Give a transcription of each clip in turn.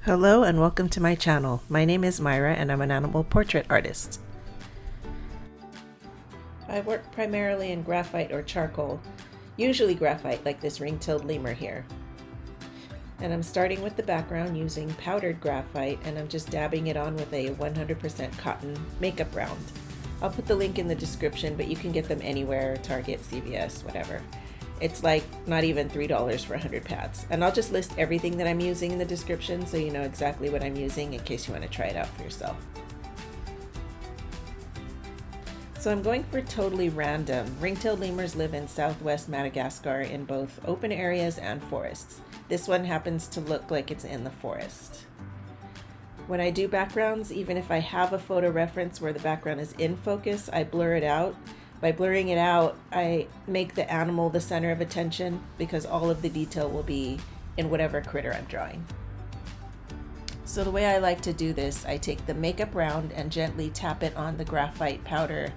Hello and welcome to my channel. My name is Myra and I'm an animal portrait artist. I work primarily in graphite or charcoal, usually graphite like this ring-tailed lemur here. And I'm starting with the background using powdered graphite, and I'm just dabbing it on with a 100% cotton makeup round. I'll put the link in the description, but you can get them anywhere, Target, CVS, whatever. It's like not even $3 for 100 pads. And I'll just list everything that I'm using in the description so you know exactly what I'm using in case you want to try it out for yourself. So I'm going for totally random. Ring-tailed lemurs live in southwest Madagascar in both open areas and forests. This one happens to look like it's in the forest. When I do backgrounds, even if I have a photo reference where the background is in focus, I blur it out. By blurring it out, I make the animal the center of attention because all of the detail will be in whatever critter I'm drawing. So the way I like to do this, I take the makeup round and gently tap it on the graphite powder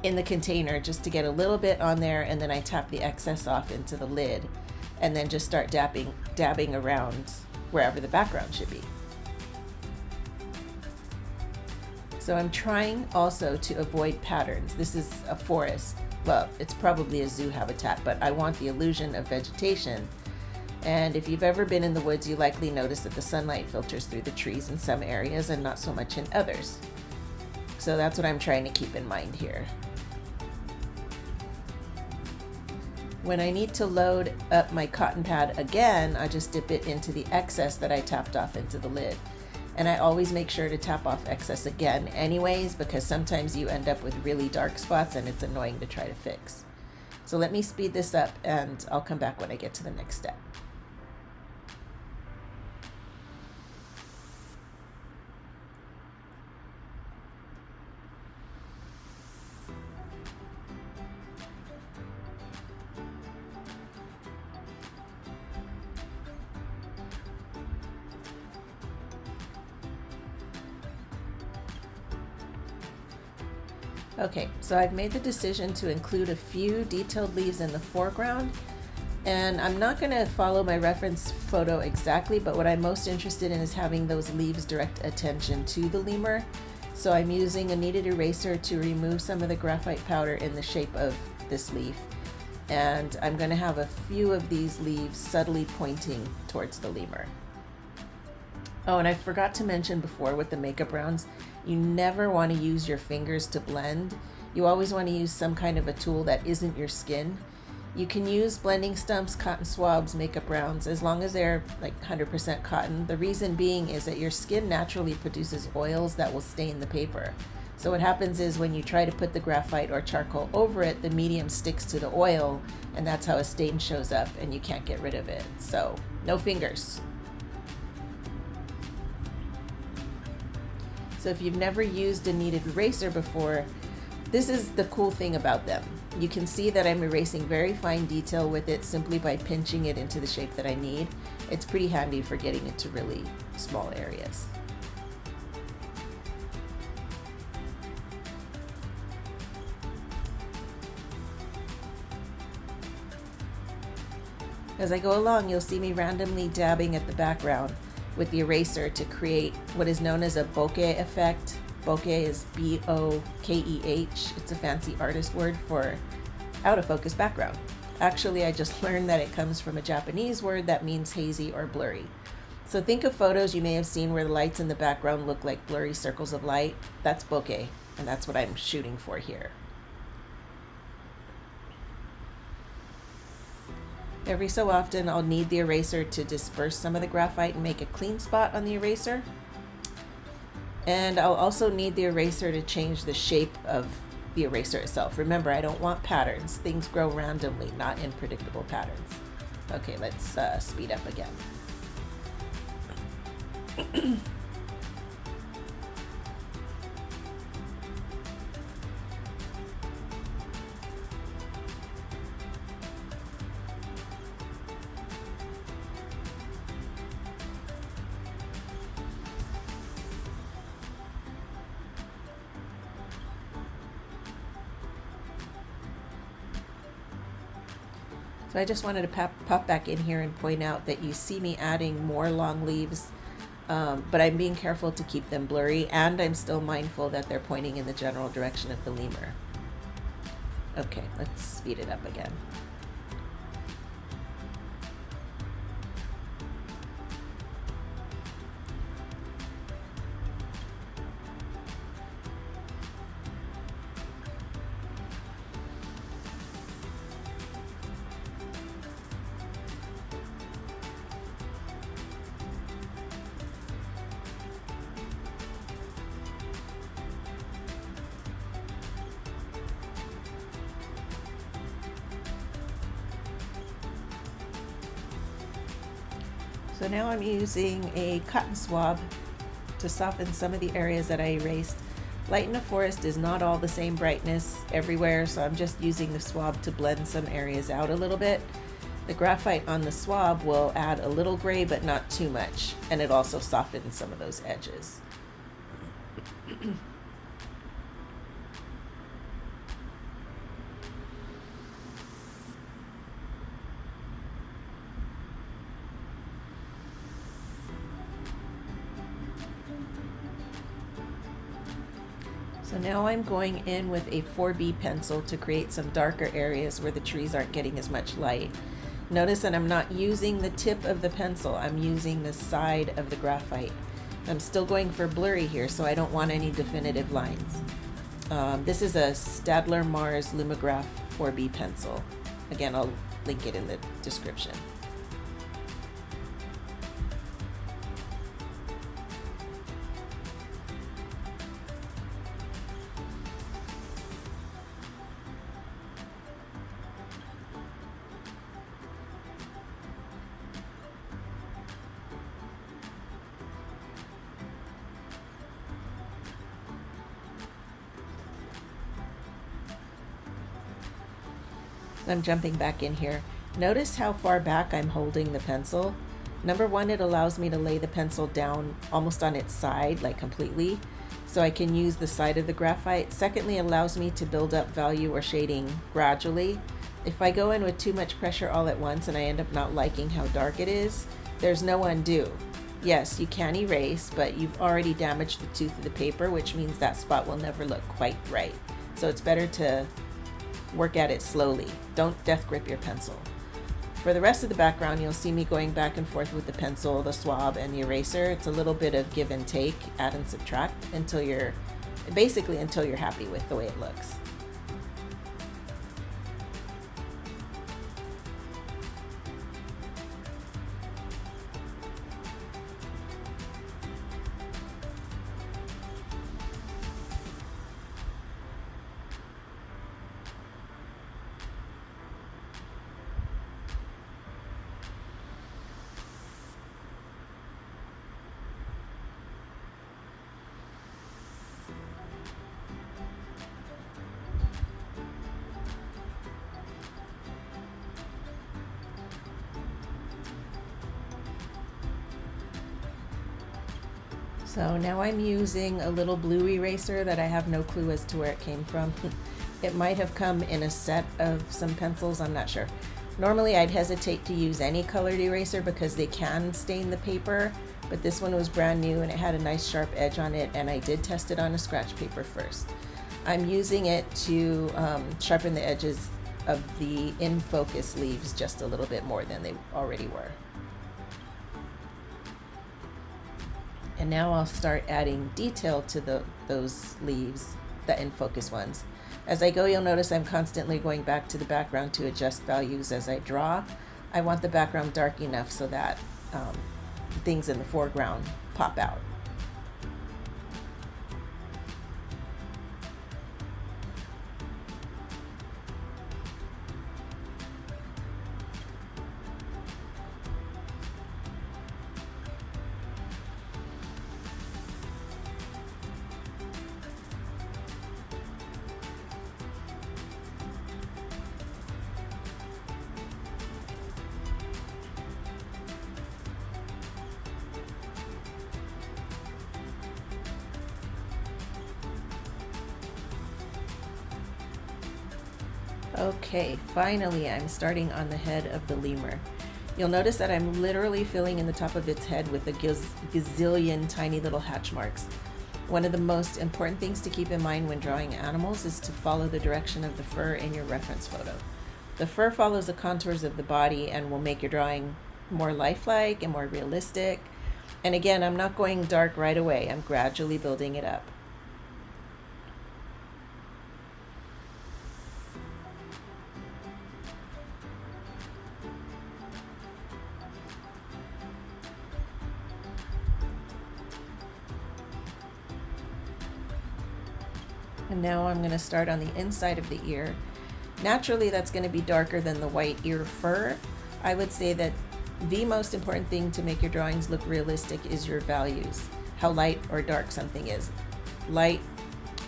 in the container just to get a little bit on there, and then I tap the excess off into the lid and then just start dabbing around wherever the background should be. So I'm trying also to avoid patterns. This is a forest. Well, it's probably a zoo habitat, but I want the illusion of vegetation. And if you've ever been in the woods, you likely notice that the sunlight filters through the trees in some areas and not so much in others. So that's what I'm trying to keep in mind here. When I need to load up my cotton pad again, I just dip it into the excess that I tapped off into the lid. And I always make sure to tap off excess again anyways, because sometimes you end up with really dark spots and it's annoying to try to fix. So let me speed this up and I'll come back when I get to the next step. Okay, so I've made the decision to include a few detailed leaves in the foreground, and I'm not going to follow my reference photo exactly, but what I'm most interested in is having those leaves direct attention to the lemur. So I'm using a kneaded eraser to remove some of the graphite powder in the shape of this leaf, and I'm going to have a few of these leaves subtly pointing towards the lemur. Oh, and I forgot to mention before with the makeup rounds, you never want to use your fingers to blend. You always want to use some kind of a tool that isn't your skin. You can use blending stumps, cotton swabs, makeup rounds, as long as they're like 100% cotton. The reason being is that your skin naturally produces oils that will stain the paper. So what happens is when you try to put the graphite or charcoal over it, the medium sticks to the oil, and that's how a stain shows up and you can't get rid of it. So no fingers. So if you've never used a kneaded eraser before, this is the cool thing about them. You can see that I'm erasing very fine detail with it simply by pinching it into the shape that I need. It's pretty handy for getting into really small areas. As I go along, you'll see me randomly dabbing at the background with the eraser to create what is known as a bokeh effect. Bokeh is B-O-K-E-H. It's a fancy artist word for out of focus background. Actually, I just learned that it comes from a Japanese word that means hazy or blurry. So think of photos you may have seen where the lights in the background look like blurry circles of light. That's bokeh, and that's what I'm shooting for here. Every so often, I'll knead the eraser to disperse some of the graphite and make a clean spot on the eraser. And I'll also knead the eraser to change the shape of the eraser itself. Remember, I don't want patterns. Things grow randomly, not in predictable patterns. Okay, let's speed up again. So I just wanted to pop back in here and point out that you see me adding more long leaves but I'm being careful to keep them blurry, and I'm still mindful that they're pointing in the general direction of the lemur. Okay, let's speed it up again. So now I'm using a cotton swab to soften some of the areas that I erased. Light in a forest is not all the same brightness everywhere, so I'm just using the swab to blend some areas out a little bit. The graphite on the swab will add a little gray, but not too much, and it also softens some of those edges. So now I'm going in with a 4B pencil to create some darker areas where the trees aren't getting as much light. Notice that I'm not using the tip of the pencil, I'm using the side of the graphite. I'm still going for blurry here, so I don't want any definitive lines. This is a Staedtler Mars Lumograph 4B pencil. Again, I'll link it in the description. I'm jumping back in here. Notice how far back I'm holding the pencil. Number one, it allows me to lay the pencil down almost on its side, like completely, so I can use the side of the graphite. Secondly, it allows me to build up value or shading gradually. If I go in with too much pressure all at once and I end up not liking how dark it is, there's no undo. Yes, you can erase, but you've already damaged the tooth of the paper, which means that spot will never look quite right. So it's better to work at it slowly. Don't death grip your pencil. For the rest of the background, you'll see me going back and forth with the pencil, the swab, and the eraser. It's a little bit of give and take, add and subtract, until you're happy with the way it looks. So now I'm using a little blue eraser that I have no clue as to where it came from. It might have come in a set of some pencils, I'm not sure. Normally I'd hesitate to use any colored eraser because they can stain the paper, but this one was brand new and it had a nice sharp edge on it, and I did test it on a scratch paper first. I'm using it to sharpen the edges of the in focus leaves just a little bit more than they already were. And now I'll start adding detail to those leaves, the in focus ones. As I go, you'll notice I'm constantly going back to the background to adjust values as I draw. I want the background dark enough so that things in the foreground pop out. Okay, finally I'm starting on the head of the lemur. You'll notice that I'm literally filling in the top of its head with a gazillion tiny little hatch marks. One of the most important things to keep in mind when drawing animals is to follow the direction of the fur in your reference photo. The fur follows the contours of the body and will make your drawing more lifelike and more realistic. And again, I'm not going dark right away. I'm gradually building it up. And now I'm going to start on the inside of the ear. Naturally, that's going to be darker than the white ear fur. I would say that the most important thing to make your drawings look realistic is your values, how light or dark something is. Light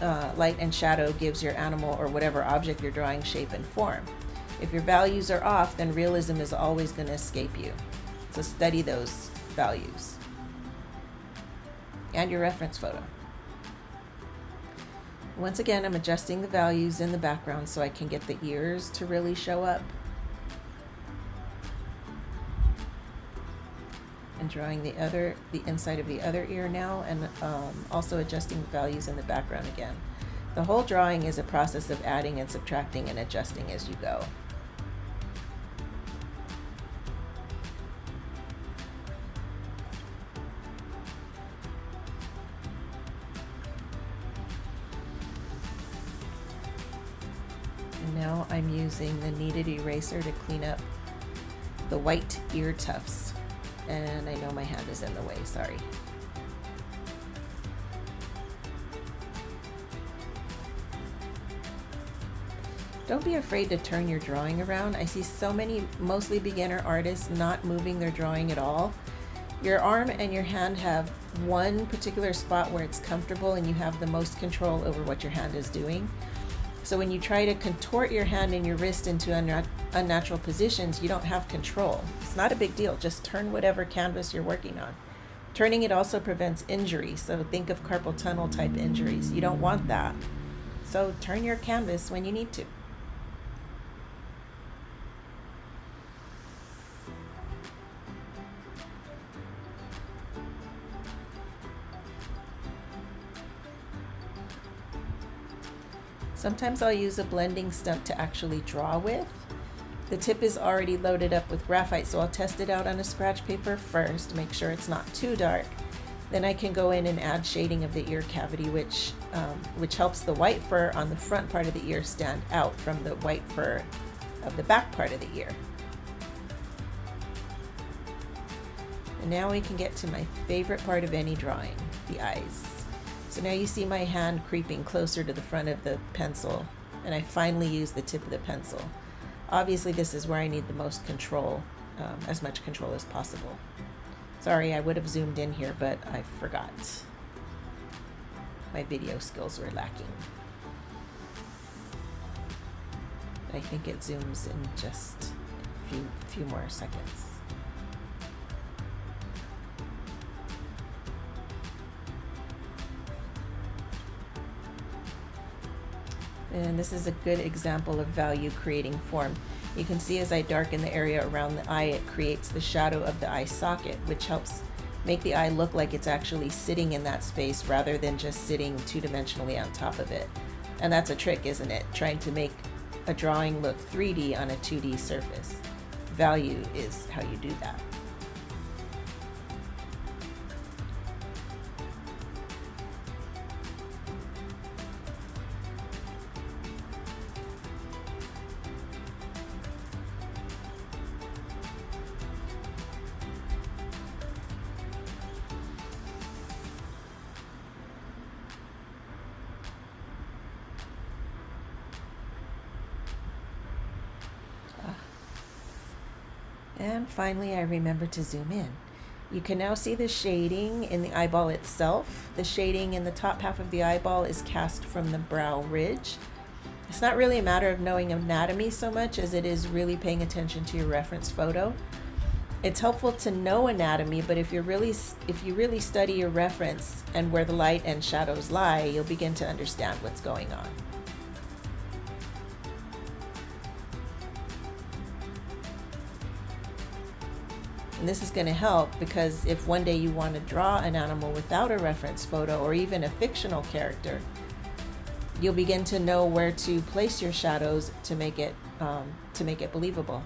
and shadow gives your animal or whatever object you're drawing shape and form. If your values are off, then realism is always going to escape you. So study those values and your reference photo. Once again, I'm adjusting the values in the background so I can get the ears to really show up. And drawing the inside of the other ear now, and also adjusting the values in the background again. The whole drawing is a process of adding and subtracting and adjusting as you go. And now I'm using the kneaded eraser to clean up the white ear tufts. And I know my hand is in the way, sorry. Don't be afraid to turn your drawing around. I see so many mostly beginner artists not moving their drawing at all. Your arm and your hand have one particular spot where it's comfortable and you have the most control over what your hand is doing. So when you try to contort your hand and your wrist into unnatural positions, you don't have control. It's not a big deal. Just turn whatever canvas you're working on. Turning it also prevents injury. So think of carpal tunnel type injuries. You don't want that. So turn your canvas when you need to. Sometimes I'll use a blending stump to actually draw with. The tip is already loaded up with graphite, so I'll test it out on a scratch paper first, make sure it's not too dark. Then I can go in and add shading of the ear cavity, which helps the white fur on the front part of the ear stand out from the white fur of the back part of the ear. And now we can get to my favorite part of any drawing, the eyes. So now you see my hand creeping closer to the front of the pencil, and I finally use the tip of the pencil. Obviously this is where I need the most control, as much control as possible. Sorry, I would have zoomed in here, but I forgot. My video skills were lacking. I think it zooms in just a few more seconds. And this is a good example of value creating form. You can see as I darken the area around the eye, it creates the shadow of the eye socket, which helps make the eye look like it's actually sitting in that space rather than just sitting two-dimensionally on top of it. And that's a trick, isn't it? Trying to make a drawing look 3D on a 2D surface. Value is how you do that. And finally, I remember to zoom in. You can now see the shading in the eyeball itself. The shading in the top half of the eyeball is cast from the brow ridge. It's not really a matter of knowing anatomy so much as it is really paying attention to your reference photo. It's helpful to know anatomy, but if you really study your reference and where the light and shadows lie, you'll begin to understand what's going on. And this is going to help because if one day you want to draw an animal without a reference photo or even a fictional character, you'll begin to know where to place your shadows to make it believable.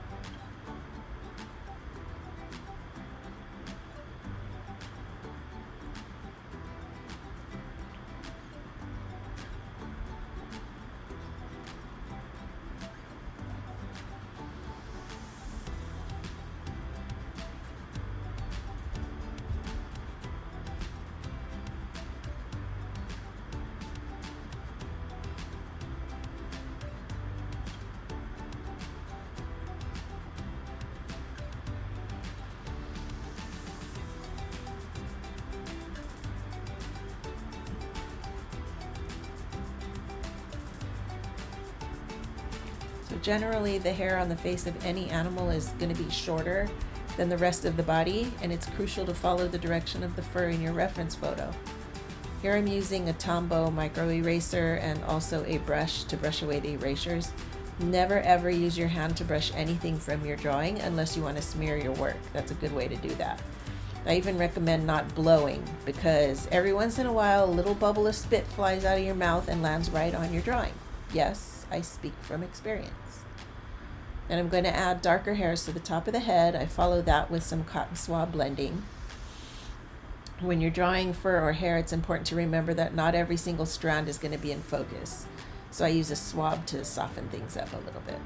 So generally the hair on the face of any animal is going to be shorter than the rest of the body, and it's crucial to follow the direction of the fur in your reference photo. Here I'm using a Tombow micro eraser and also a brush to brush away the erasures. Never ever use your hand to brush anything from your drawing unless you want to smear your work. That's a good way to do that. I even recommend not blowing, because every once in a while a little bubble of spit flies out of your mouth and lands right on your drawing. Yes, I speak from experience. And I'm going to add darker hairs to the top of the head. I follow that with some cotton swab blending. When you're drawing fur or hair, it's important to remember that not every single strand is going to be in focus. So I use a swab to soften things up a little bit.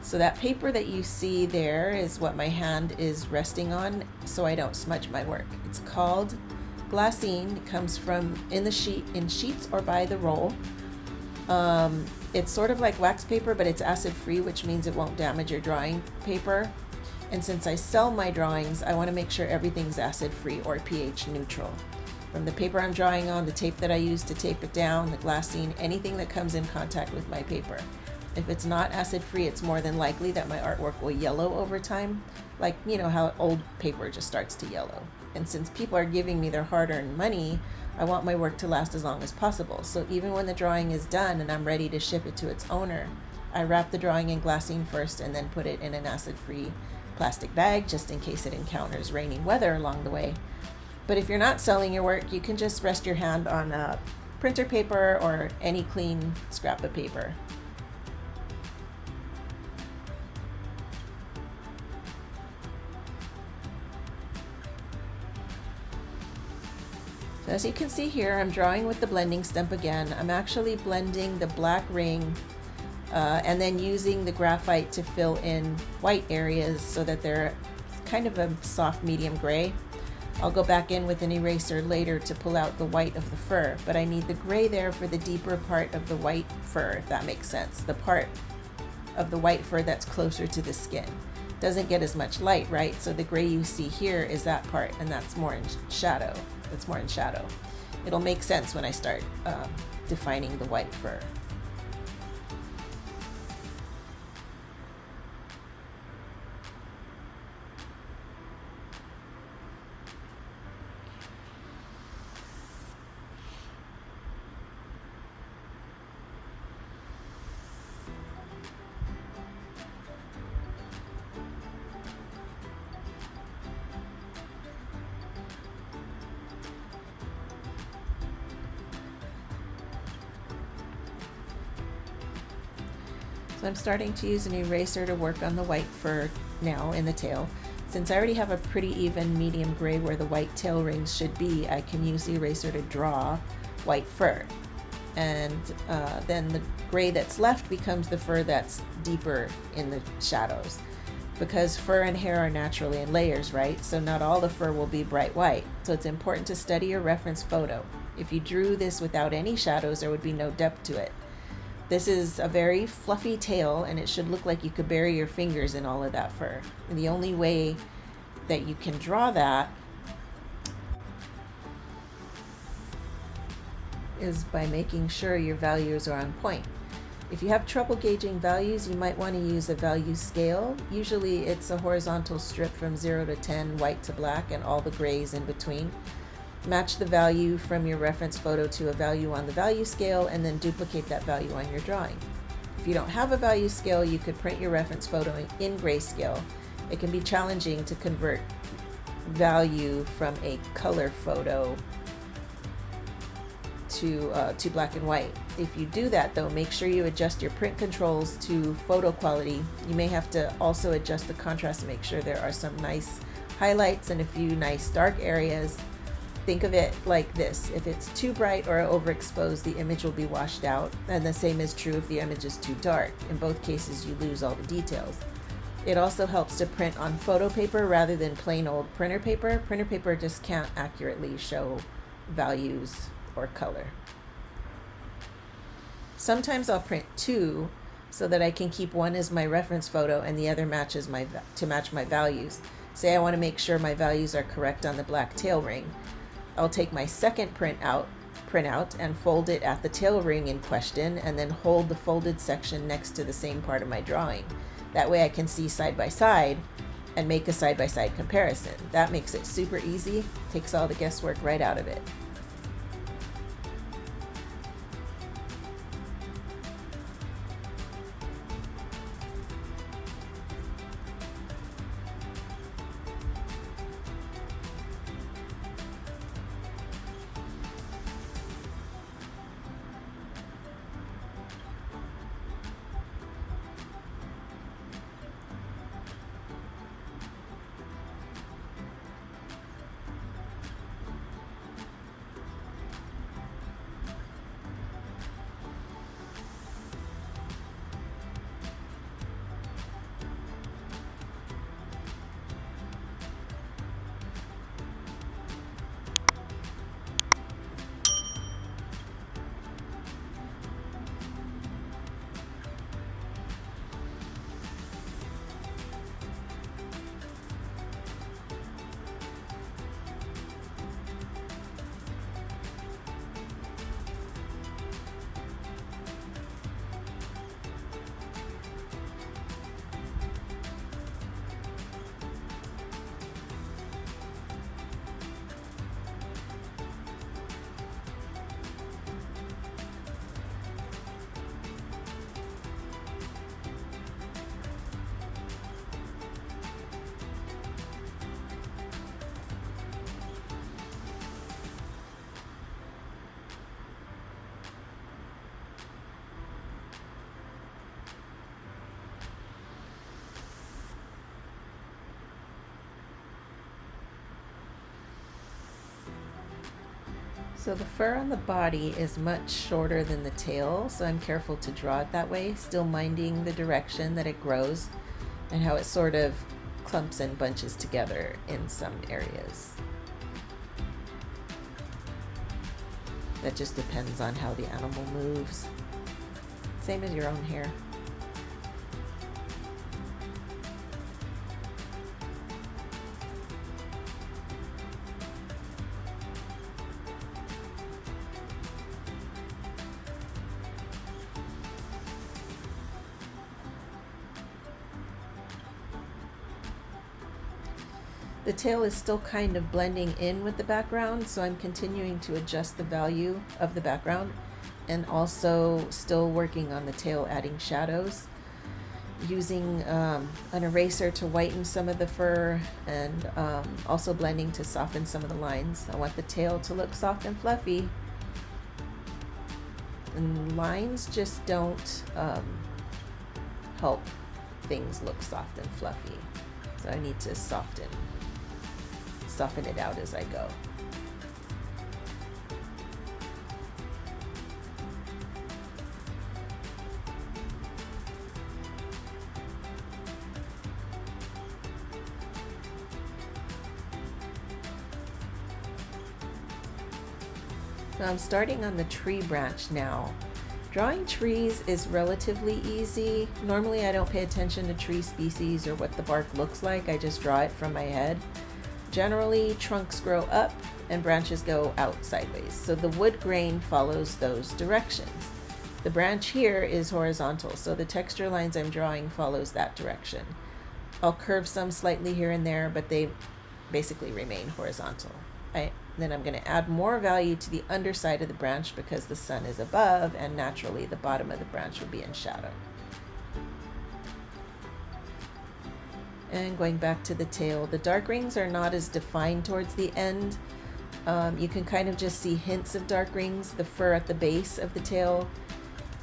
So that paper that you see there is what my hand is resting on so I don't smudge my work. It's called glassine. It comes from in sheets or by the roll. It's sort of like wax paper, but it's acid free, which means it won't damage your drawing paper. And since I sell my drawings, I want to make sure everything's acid free or pH neutral. From the paper I'm drawing on, the tape that I use to tape it down, the glassine, anything that comes in contact with my paper. If it's not acid free, it's more than likely that my artwork will yellow over time, like you know how old paper just starts to yellow. And since people are giving me their hard-earned money, I want my work to last as long as possible. So even when the drawing is done and I'm ready to ship it to its owner, I wrap the drawing in glassine first and then put it in an acid-free plastic bag just in case it encounters rainy weather along the way. But if you're not selling your work, you can just rest your hand on printer paper or any clean scrap of paper. So as you can see here, I'm drawing with the blending stump again. I'm actually blending the black ring and then using the graphite to fill in white areas so that they're kind of a soft medium gray. I'll go back in with an eraser later to pull out the white of the fur, but I need the gray there for the deeper part of the white fur, if that makes sense. The part of the white fur that's closer to the skin. Doesn't get as much light, right? So the gray you see here is that part, and that's more in shadow. That's more in shadow. It'll make sense when I start defining the white fur. So I'm starting to use an eraser to work on the white fur now in the tail. Since I already have a pretty even medium gray where the white tail rings should be, I can use the eraser to draw white fur. And then the gray that's left becomes the fur that's deeper in the shadows. Because fur and hair are naturally in layers, right? So not all the fur will be bright white. So it's important to study your reference photo. If you drew this without any shadows, there would be no depth to it. This is a very fluffy tail, and it should look like you could bury your fingers in all of that fur. And the only way that you can draw that is by making sure your values are on point. If you have trouble gauging values, you might want to use a value scale. Usually it's a horizontal strip from 0 to 10, white to black, and all the grays in between. Match the value from your reference photo to a value on the value scale and then duplicate that value on your drawing. If you don't have a value scale, you could print your reference photo in grayscale it can be challenging to convert value from a color photo to black and white. If you do that though, make sure you adjust your print controls to photo quality. You may have to also adjust the contrast to make sure there are some nice highlights and a few nice dark areas. Think of it like this: if it's too bright or overexposed, the image will be washed out, and the same is true if the image is too dark. In both cases, you lose all the details. It also helps to print on photo paper rather than plain old printer paper. Printer paper just can't accurately show values or color. Sometimes I'll print two so that I can keep one as my reference photo and the other matches to match my values. Say I want to make sure my values are correct on the black tail ring. I'll take my second printout and fold it at the tail ring in question, and then hold the folded section next to the same part of my drawing. That way I can see side by side and make a side by side comparison. That makes it super easy, takes all the guesswork right out of it. So the fur on the body is much shorter than the tail, so I'm careful to draw it that way, still minding the direction that it grows and how it sort of clumps and bunches together in some areas. That just depends on how the animal moves. Same as your own hair. The tail is still kind of blending in with the background, so I'm continuing to adjust the value of the background and also still working on the tail, adding shadows, using an eraser to whiten some of the fur, and also blending to soften some of the lines. I want the tail to look soft and fluffy, and lines just don't help things look soft and fluffy, so I need to soften it out as I go. So I'm starting on the tree branch now. Drawing trees is relatively easy. Normally I don't pay attention to tree species or what the bark looks like. I just draw it from my head. Generally, trunks grow up and branches go out sideways, so the wood grain follows those directions. The branch here is horizontal, so the texture lines I'm drawing follows that direction. I'll curve some slightly here and there, but they basically remain horizontal. Then I'm going to add more value to the underside of the branch because the sun is above, and naturally the bottom of the branch will be in shadow. And going back to the tail, the dark rings are not as defined towards the end. You can kind of just see hints of dark rings. The fur at the base of the tail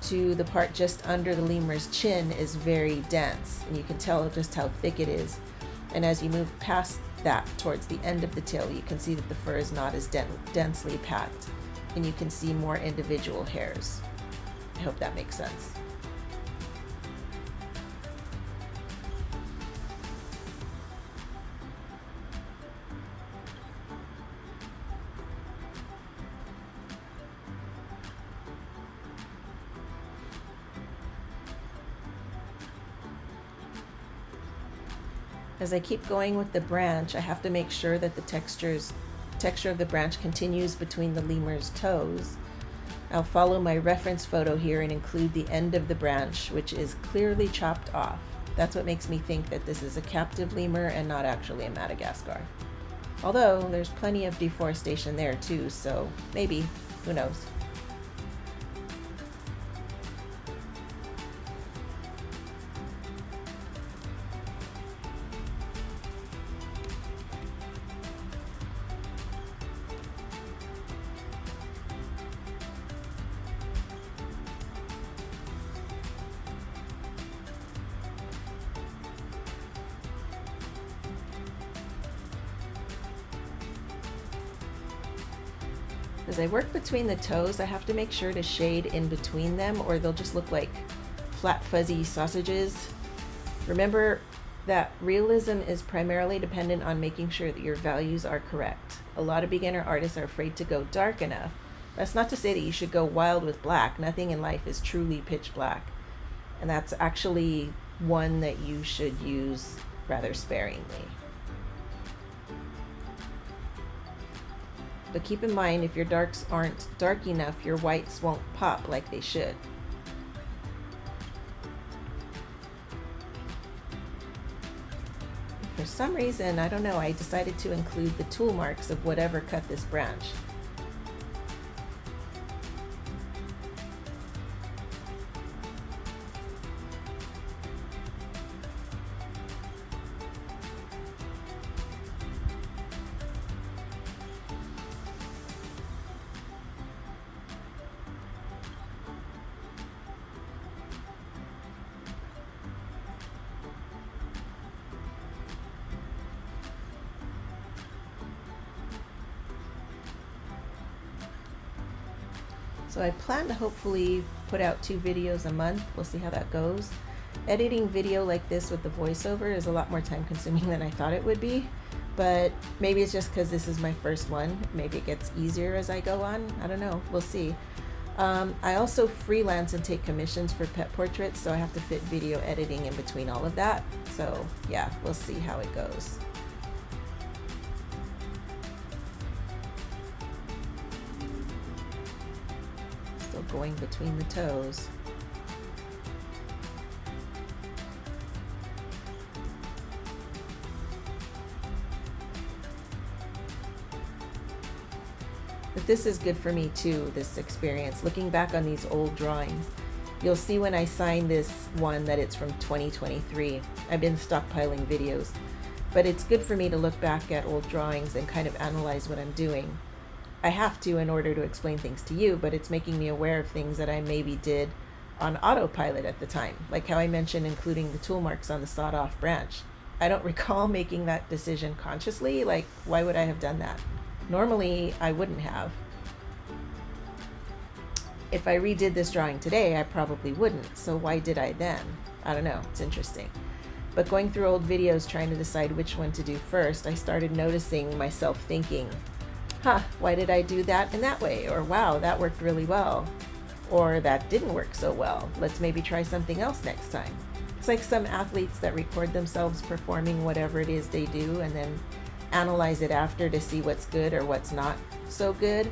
to the part just under the lemur's chin is very dense, and you can tell just how thick it is. And as you move past that towards the end of the tail, you can see that the fur is not as densely packed, and you can see more individual hairs. I hope that makes sense. As I keep going with the branch, I have to make sure that the texture of the branch continues between the lemur's toes. I'll follow my reference photo here and include the end of the branch, which is clearly chopped off. That's what makes me think that this is a captive lemur and not actually a Madagascar. Although there's plenty of deforestation there too, so maybe, who knows. As I work between the toes, I have to make sure to shade in between them or they'll just look like flat fuzzy sausages. Remember that realism is primarily dependent on making sure that your values are correct. A lot of beginner artists are afraid to go dark enough. That's not to say that you should go wild with black. Nothing in life is truly pitch black. And that's actually one that you should use rather sparingly. But keep in mind, if your darks aren't dark enough, your whites won't pop like they should. For some reason, I don't know, I decided to include the tool marks of whatever cut this branch. So I plan to hopefully put out 2 videos a month. We'll see how that goes. Editing video like this with the voiceover is a lot more time consuming than I thought it would be, but maybe it's just because this is my first one. Maybe it gets easier as I go on. I don't know. We'll see. I also freelance and take commissions for pet portraits, so I have to fit video editing in between all of that. So yeah, we'll see how it goes. Going between the toes. But this is good for me too, this experience. Looking back on these old drawings, you'll see when I sign this one that it's from 2023. I've been stockpiling videos, but it's good for me to look back at old drawings and kind of analyze what I'm doing. I have to in order to explain things to you, but it's making me aware of things that I maybe did on autopilot at the time, like how I mentioned including the tool marks on the sawed-off branch. I don't recall making that decision consciously. Like, why would I have done that? Normally, I wouldn't have. If I redid this drawing today, I probably wouldn't, so why did I then? I don't know, it's interesting. But going through old videos trying to decide which one to do first, I started noticing myself thinking, why did I do that in that way? Or wow, that worked really well. Or that didn't work so well. Let's maybe try something else next time. It's like some athletes that record themselves performing whatever it is they do and then analyze it after to see what's good or what's not so good.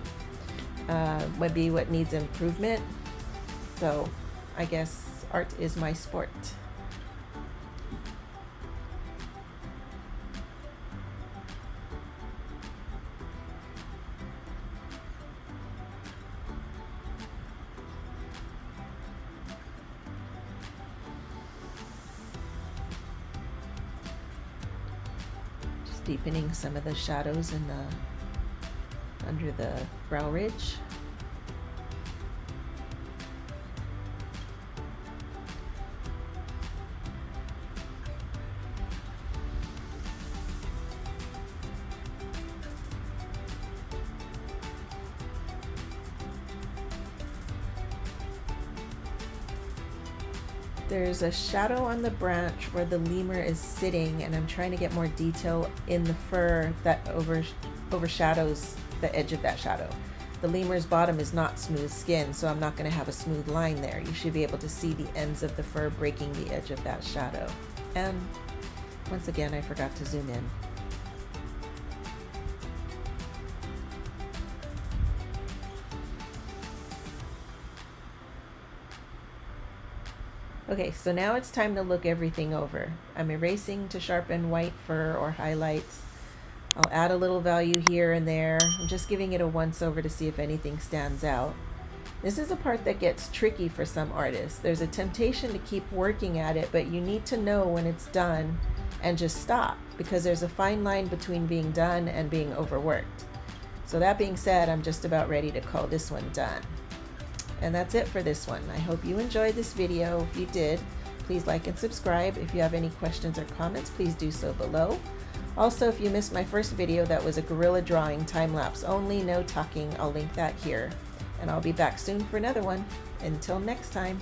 Maybe what needs improvement. So I guess art is my sport. deepening some of the shadows in the under the brow ridge. There's a shadow on the branch where the lemur is sitting, and I'm trying to get more detail in the fur that overshadows the edge of that shadow. The lemur's bottom is not smooth skin, so I'm not going to have a smooth line there. You should be able to see the ends of the fur breaking the edge of that shadow. And once again, I forgot to zoom in. Okay, so now it's time to look everything over. I'm erasing to sharpen white fur or highlights. I'll add a little value here and there. I'm just giving it a once over to see if anything stands out. This is a part that gets tricky for some artists. There's a temptation to keep working at it, but you need to know when it's done and just stop, because there's a fine line between being done and being overworked. So that being said, I'm just about ready to call this one done. And that's it for this one. I hope you enjoyed this video. If you did, please like and subscribe. If you have any questions or comments, please do so below. Also, if you missed my first video, that was a gorilla drawing, time-lapse only, no talking, I'll link that here. And I'll be back soon for another one. Until next time.